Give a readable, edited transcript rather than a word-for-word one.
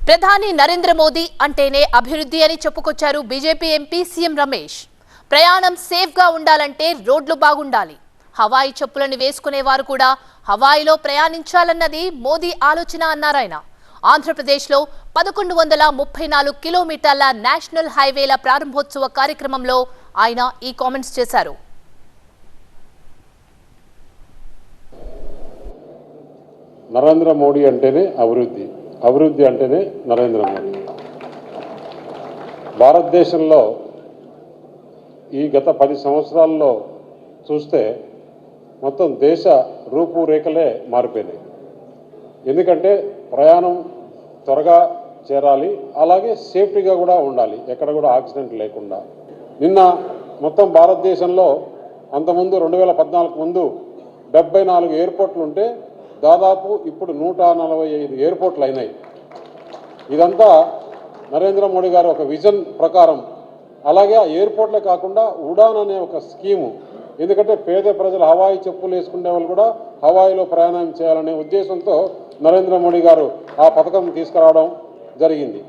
ప్రధాని నరేంద్ర మోదీ అంటేనే అభివృద్ధి అని చెప్పుకొచ్చారు బీజేపీ ఎంపీ సీఎం రమేష్. ప్రయాణం సేఫ్ గా ఉండాలంటే రోడ్లు బాగుండాలి. హవాయి చెప్పులను వేసుకునేవారు కూడా హవాయిలో ప్రయాణించాలన్నది మోదీ ఆలోచన అన్నారాయన. ఆంధ్రప్రదేశ్లో 1134 కిలోమీటర్ల నేషనల్ హైవేల ప్రారంభోత్సవ కార్యక్రమంలో ఆయన ఈ కామెంట్స్ చేశారు. నరేంద్ర మోడీ అంటేనే అభివృద్ధి, అభివృద్ధి అంటేనే నరేంద్ర మోడీ. భారతదేశంలో ఈ గత 10 సంవత్సరాల్లో చూస్తే మొత్తం దేశ రూపురేఖలే మారిపోయినాయి. ఎందుకంటే ప్రయాణం త్వరగా చేరాలి, అలాగే సేఫ్టీగా కూడా ఉండాలి, ఎక్కడ కూడా యాక్సిడెంట్ లేకుండా. నిన్న మొత్తం భారతదేశంలో అంతకుముందు 2014 ముందు 74 ఎయిర్పోర్ట్లు ఉంటే దాదాపు ఇప్పుడు 145 ఎయిర్పోర్ట్లు అయినాయి. ఇదంతా నరేంద్ర మోడీ గారు ఒక విజన్ ప్రకారం. అలాగే ఆ ఎయిర్పోర్ట్లే కాకుండా ఉడాన్ అనే ఒక స్కీము, ఎందుకంటే పేద ప్రజలు హవాయి చెప్పులు వేసుకునే వాళ్ళు కూడా హవాయిలో ప్రయాణం చేయాలనే ఉద్దేశంతో నరేంద్ర మోడీ గారు ఆ పథకం తీసుకురావడం జరిగింది.